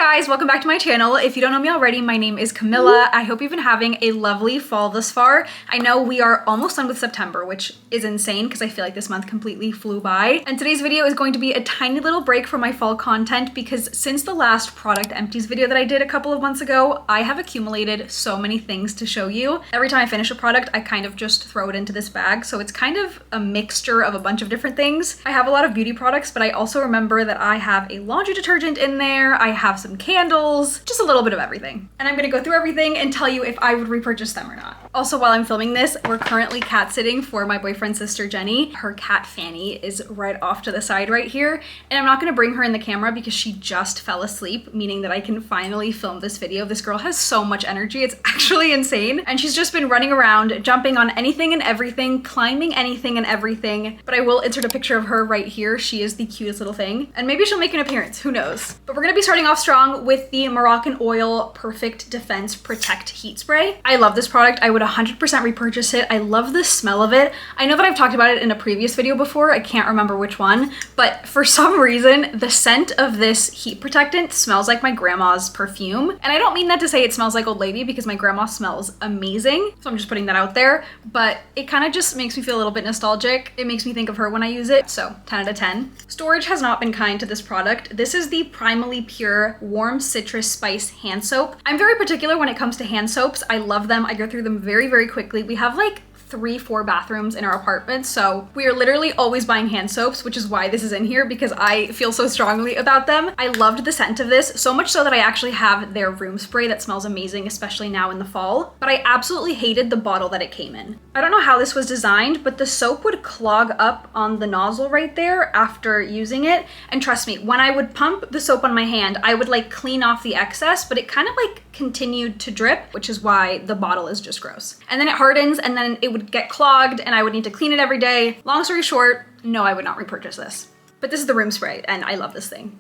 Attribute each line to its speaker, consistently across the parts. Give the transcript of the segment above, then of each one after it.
Speaker 1: guys, welcome back to my channel. If you don't know me already, my name is Camilla. I hope you've been having a lovely fall thus far. I know we are almost done with September, which is insane because I feel like this month completely flew by. And today's video is going to be a tiny little break from my fall content because since the last product empties video that I did a couple of months ago, I have accumulated so many things to show you. Every time I finish a product, I kind of just throw it into this bag. So it's kind of a mixture of a bunch of different things. I have a lot of beauty products, but I also remember that I have a laundry detergent in there. I have some candles, just a little bit of everything. And I'm gonna go through everything and tell you if I would repurchase them or not. Also, while I'm filming this, we're currently cat sitting for my boyfriend's sister, Jenny. Her cat, Fanny, is right off to the side right here. And I'm not gonna bring her in the camera because she just fell asleep, meaning that I can finally film this video. This girl has so much energy, it's actually insane. And she's just been running around, jumping on anything and everything, climbing anything and everything. But I will insert a picture of her right here. She is the cutest little thing. And maybe she'll make an appearance, who knows? But we're gonna be starting off strong with the Moroccan Oil Perfect Defense Protect Heat Spray. I love this product. I would 100% repurchase it. I love the smell of it. I know that I've talked about it in a previous video before. I can't remember which one, but for some reason, the scent of this heat protectant smells like my grandma's perfume. And I don't mean that to say it smells like Old Lady because my grandma smells amazing. So I'm just putting that out there, but it kind of just makes me feel a little bit nostalgic. It makes me think of her when I use it. So 10 out of 10. Storage has not been kind to this product. This is the Primally Pure Warm Citrus Spice Hand Soap. I'm very particular when it comes to hand soaps. I love them. I go through them very, very quickly. We have like 3-4 bathrooms in our apartment, so we are literally always buying hand soaps, which is why this is in here because I feel so strongly about them. I loved the scent of this, so much so that I actually have their room spray that smells amazing, especially now in the fall, but I absolutely hated the bottle that it came in. I don't know how this was designed, but the soap would clog up on the nozzle right there after using it, and trust me, when I would pump the soap on my hand, I would like clean off the excess, but it kind of like continued to drip, which is why the bottle is just gross. And then it hardens and then it would get clogged and I would need to clean it every day. Long story short, no, I would not repurchase this. But this is the room spray and I love this thing.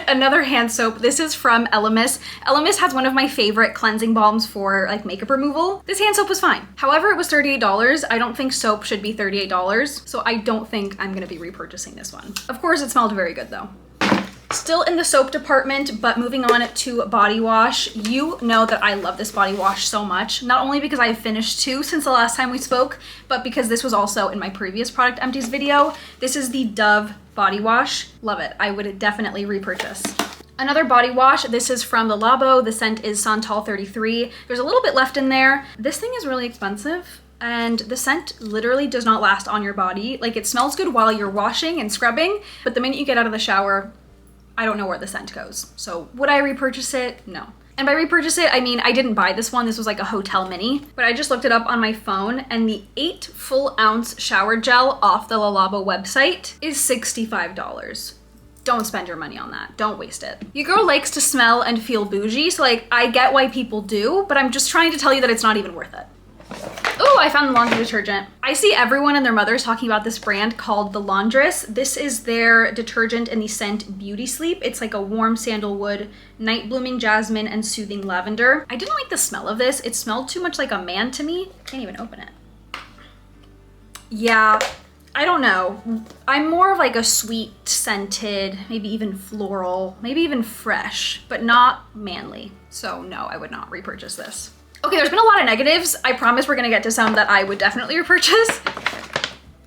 Speaker 1: Another hand soap. This is from Elemis. Elemis has one of my favorite cleansing balms for like makeup removal. This hand soap was fine. However, it was $38. I don't think soap should be $38. So I don't think I'm gonna be repurchasing this one. Of course, it smelled very good though. Still in the soap department, but moving on to body wash. You know that I love this body wash so much, not only because I have finished 2 since the last time we spoke, but because this was also in my previous product empties video. This is the Dove body wash. Love it. I would definitely repurchase. Another body wash. This is from the Labo. The scent is Santal 33. There's a little bit left in there. This thing is really expensive. And the scent literally does not last on your body. Like it smells good while you're washing and scrubbing, but the minute you get out of the shower, I don't know where the scent goes. So would I repurchase it? No. And by repurchase it, I mean, I didn't buy this one. This was like a hotel mini, but I just looked it up on my phone and the 8 full ounce shower gel off the Le Labo website is $65. Don't spend your money on that. Don't waste it. Your girl likes to smell and feel bougie. So like, I get why people do, but I'm just trying to tell you that it's not even worth it. Oh, I found the laundry detergent. I see everyone and their mothers talking about this brand called The Laundress. This is their detergent in the scent Beauty Sleep. It's like a warm sandalwood, night blooming jasmine, and soothing lavender. I didn't like the smell of this. It smelled too much like a man to me. Can't even open it. Yeah, I don't know. I'm more of like a sweet scented, maybe even floral, maybe even fresh, but not manly. So no, I would not repurchase this. Okay, there's been a lot of negatives. I promise we're gonna get to some that I would definitely repurchase.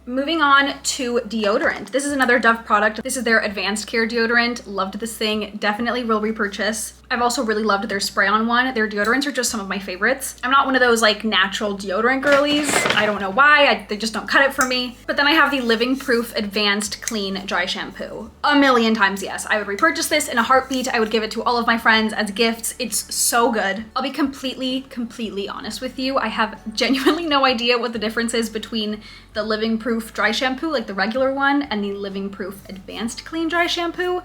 Speaker 1: Moving on to deodorant. This is another Dove product. This is their advanced care deodorant. Loved this thing, definitely will repurchase. I've also really loved their spray-on one. Their deodorants are just some of my favorites. I'm not one of those like natural deodorant girlies. I don't know why, they just don't cut it for me. But then I have the Living Proof Advanced Clean Dry Shampoo. A million times yes, I would repurchase this in a heartbeat. I would give it to all of my friends as gifts. It's so good. I'll be completely honest with you. I have genuinely no idea what the difference is between the Living Proof Dry Shampoo, like the regular one, and the Living Proof Advanced Clean Dry Shampoo.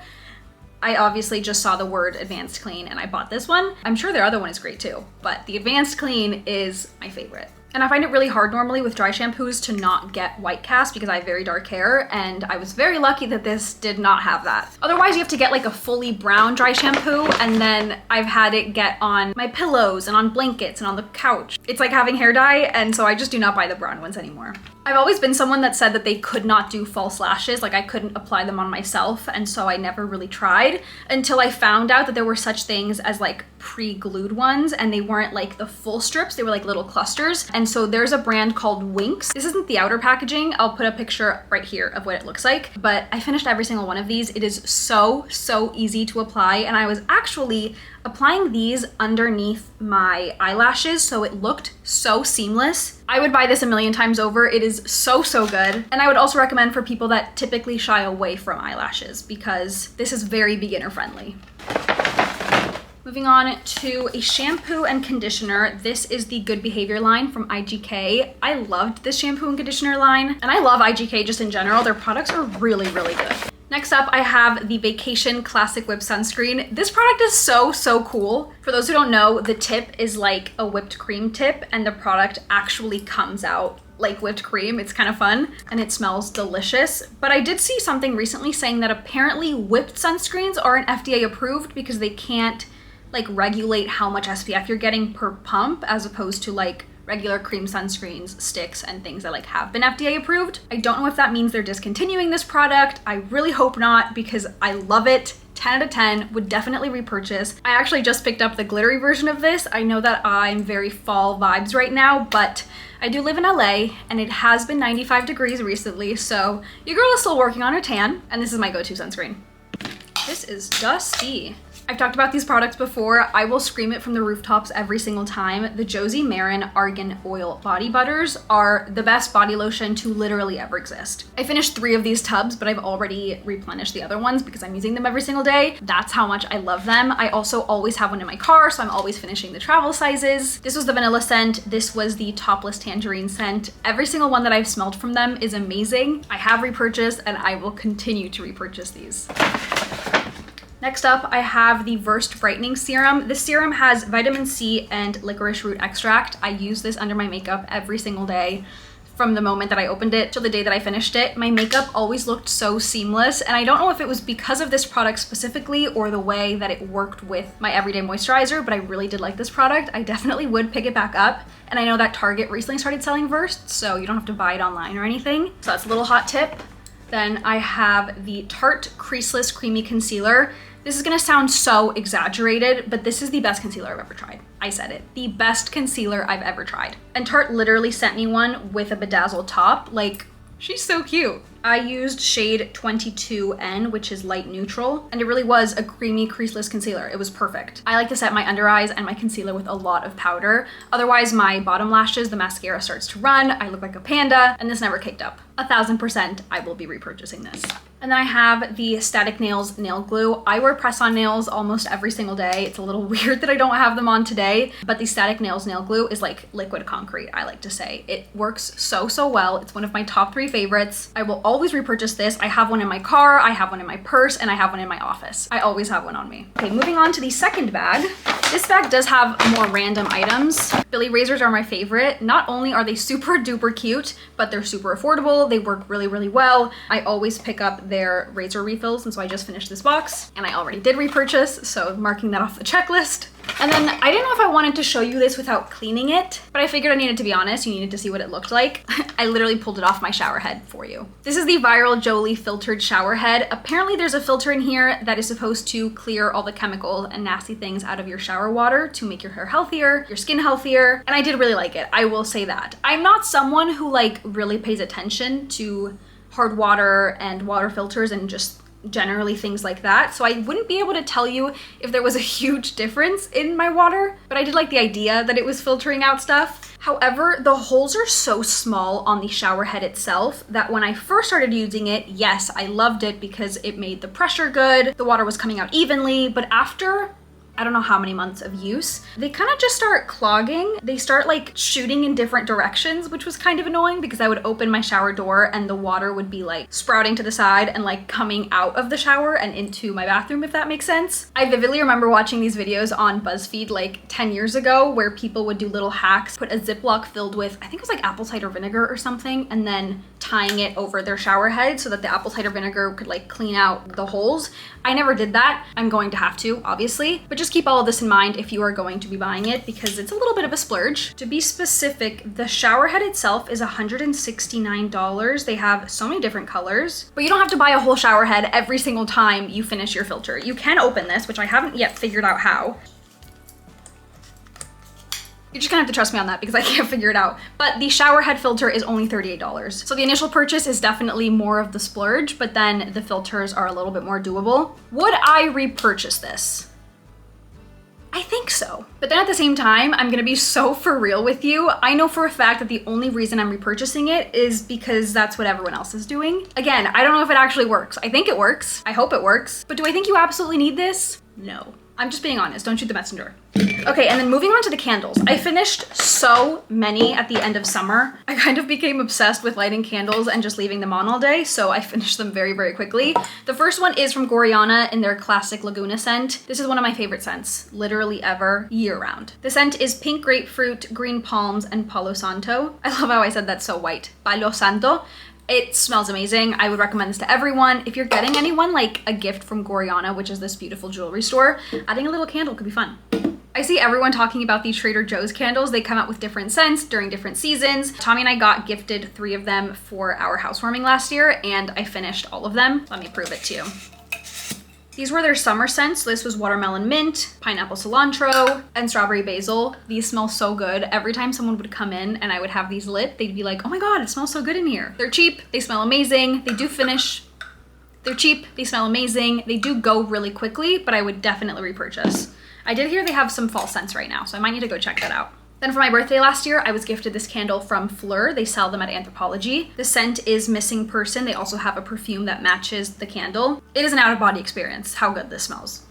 Speaker 1: I obviously just saw the word Advanced Clean and I bought this one. I'm sure their other one is great too, but the Advanced Clean is my favorite. And I find it really hard normally with dry shampoos to not get white cast because I have very dark hair, and I was very lucky that this did not have that. Otherwise you have to get like a fully brown dry shampoo, and then I've had it get on my pillows and on blankets and on the couch. It's like having hair dye, and so I just do not buy the brown ones anymore. I've always been someone that said that they could not do false lashes, like I couldn't apply them on myself, and so I never really tried until I found out that there were such things as like pre-glued ones, and they weren't like the full strips, they were like little clusters. And so there's a brand called Winx. This isn't the outer packaging. I'll put a picture right here of what it looks like, but I finished every single one of these. It is so easy to apply, and I was actually applying these underneath my eyelashes, so it looked so seamless. I would buy this a million times over. It is so good. And I would also recommend for people that typically shy away from eyelashes because this is very beginner friendly. Moving on to a shampoo and conditioner. This is the Good Behavior line from IGK. I loved this shampoo and conditioner line, and I love IGK just in general. Their products are really good. Next up, I have the Vacation Classic Whip Sunscreen. This product is so cool. For those who don't know, the tip is like a whipped cream tip, and the product actually comes out like whipped cream. It's kind of fun, and it smells delicious. But I did see something recently saying that apparently whipped sunscreens aren't FDA approved because they can't like regulate how much SPF you're getting per pump, as opposed to like regular cream sunscreens, sticks, and things that like have been FDA approved. I don't know if that means they're discontinuing this product. I really hope not because I love it. 10 out of 10, would definitely repurchase. I actually just picked up the glittery version of this. I know that I'm very fall vibes right now, but I do live in LA and it has been 95 degrees recently, so your girl is still working on her tan, and this is my go-to sunscreen. This is dusty. I've talked about these products before. I will scream it from the rooftops every single time. The Josie Maran Argan Oil Body Butters are the best body lotion to literally ever exist. I finished 3 of these tubs, but I've already replenished the other ones because I'm using them every single day. That's how much I love them. I also always have one in my car, so I'm always finishing the travel sizes. This was the vanilla scent. This was the topless tangerine scent. Every single one that I've smelled from them is amazing. I have repurchased and I will continue to repurchase these. Next up, I have the Versed Brightening Serum. This serum has vitamin C and licorice root extract. I use this under my makeup every single day from the moment that I opened it till the day that I finished it. My makeup always looked so seamless, and I don't know if it was because of this product specifically or the way that it worked with my everyday moisturizer, but I really did like this product. I definitely would pick it back up, and I know that Target recently started selling Versed, so you don't have to buy it online or anything. So that's a little hot tip. Then I have the Tarte Creaseless Creamy Concealer. This is gonna sound so exaggerated, but this is the best concealer I've ever tried. I said it. The best concealer I've ever tried. And Tarte literally sent me one with a bedazzled top. Like, she's so cute. I used shade 22N, which is light neutral, and it really was a creamy, creaseless concealer. It was perfect. I like to set my under eyes and my concealer with a lot of powder. Otherwise, my bottom lashes, the mascara starts to run, I look like a panda, and this never kicked up. 1000%, I will be repurchasing this. And then I have the Static Nails Nail Glue. I wear press-on nails almost every single day. It's a little weird that I don't have them on today, but the Static Nails Nail Glue is like liquid concrete, I like to say. It works so well. It's one of my top 3 favorites. I will always repurchase this. I have one in my car, I have one in my purse, and I have one in my office. I always have one on me. Okay, moving on to the second bag. This bag does have more random items. Billy razors are my favorite. Not only are they super duper cute, but they're super affordable. They work really well. I always pick up their razor refills, and so I just finished this box, and I already did repurchase, so marking that off the checklist. And then I didn't know if I wanted to show you this without cleaning it, but I figured I needed to be honest. You needed to see what it looked like. I literally pulled it off my shower head for you. This is the Viral Jolie filtered shower head. Apparently there's a filter in here that is supposed to clear all the chemicals and nasty things out of your shower water to make your hair healthier, your skin healthier, and I did really like it. I will say that. I'm not someone who like really pays attention to hard water and water filters and just generally things like that, so I wouldn't be able to tell you if there was a huge difference in my water, but I did like the idea that it was filtering out stuff. However, the holes are so small on the shower head itself that when I first started using it, yes, I loved it because it made the pressure good, the water was coming out evenly, but after I don't know how many months of use, they kind of just start clogging. They start like shooting in different directions, which was kind of annoying because I would open my shower door and the water would be like sprouting to the side and like coming out of the shower and into my bathroom, if that makes sense. I vividly remember watching these videos on BuzzFeed like 10 years ago where people would do little hacks, put a Ziploc filled with, I think it was like apple cider vinegar or something, and then tying it over their shower head so that the apple cider vinegar could like clean out the holes. I never did that. I'm going to have to, obviously, but just just keep all of this in mind if you are going to be buying it, because it's a little bit of a splurge. To be specific, the shower head itself is $169. They have so many different colors, but you don't have to buy a whole shower head every single time you finish your filter. You can open this, which I haven't yet figured out how. You're just gonna have to trust me on that because I can't figure it out. But the shower head filter is only $38. So the initial purchase is definitely more of the splurge, but then the filters are a little bit more doable. Would I repurchase this? I think so. But then at the same time, I'm gonna be so for real with you. I know for a fact that the only reason I'm repurchasing it is because that's what everyone else is doing. Again, I don't know if it actually works. I think it works. I hope it works. But do I think you absolutely need this? No. I'm just being honest, don't shoot the messenger. Okay, and then moving on to the candles. I finished so many at the end of summer. I kind of became obsessed with lighting candles and just leaving them on all day, so I finished them very, very quickly. The first one is from Gorjana in their classic Laguna scent. This is one of my favorite scents, literally ever, year round. The scent is pink grapefruit, green palms, and Palo Santo. I love how I said that so white. Palo Santo. It smells amazing. I would recommend this to everyone. If you're getting anyone like a gift from Gorjana, which is this beautiful jewelry store, adding a little candle could be fun. I see everyone talking about these Trader Joe's candles. They come out with different scents during different seasons. Tommy and I got gifted 3 of them for our housewarming last year, and I finished all of them. Let me prove it to you. These were their summer scents. This was watermelon mint, pineapple cilantro, and strawberry basil. These smell so good. Every time someone would come in and I would have these lit, they'd be like, oh my God, it smells so good in here. They're cheap, they smell amazing, they do finish. They're cheap, they smell amazing. They do go really quickly, but I would definitely repurchase. I did hear they have some fall scents right now, so I might need to go check that out. Then for my birthday last year, I was gifted this candle from Fleur. They sell them at Anthropologie. The scent is Missing Person. They also have a perfume that matches the candle. It is an out-of-body experience, how good this smells.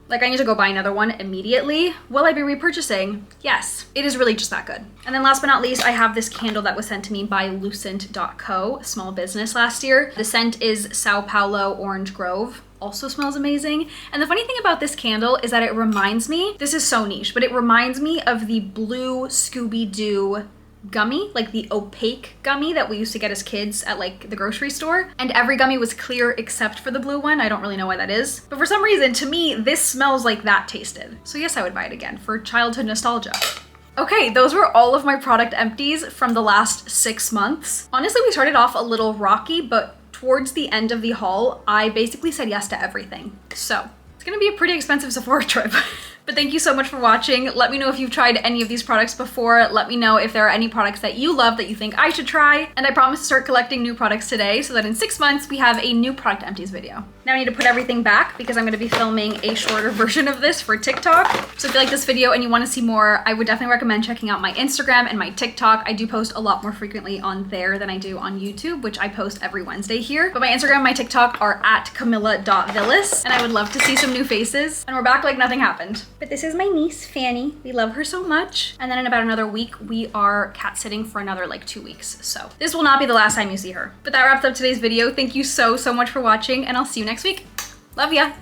Speaker 1: Like, I need to go buy another one immediately. Will I be repurchasing? Yes, it is really just that good. And then last but not least, I have this candle that was sent to me by Lucent.co, a small business last year. The scent is Sao Paulo Orange Grove. Also smells amazing. And the funny thing about this candle is that it reminds me, this is so niche, but it reminds me of the blue Scooby-Doo gummy, like the opaque gummy that we used to get as kids at like the grocery store. And every gummy was clear except for the blue one. I don't really know why that is. But for some reason, to me, this smells like that tasted. So yes, I would buy it again for childhood nostalgia. Okay, those were all of my product empties from the last 6 months. Honestly, we started off a little rocky, but towards the end of the haul, I basically said yes to everything. So it's gonna be a pretty expensive Sephora trip. But thank you so much for watching. Let me know if you've tried any of these products before. Let me know if there are any products that you love that you think I should try. And I promise to start collecting new products today so that in 6 months we have a new product empties video. Now I need to put everything back because I'm gonna be filming a shorter version of this for TikTok. So if you like this video and you wanna see more, I would definitely recommend checking out my Instagram and my TikTok. I do post a lot more frequently on there than I do on YouTube, which I post every Wednesday here. But my Instagram and my TikTok are at camilla.villas, and I would love to see some new faces. And we're back like nothing happened. But this is my niece, Fanny. We love her so much. And then in about another week, we are cat sitting for another like 2 weeks. So this will not be the last time you see her. But that wraps up today's video. Thank you so much for watching, and I'll see you next week. Love ya.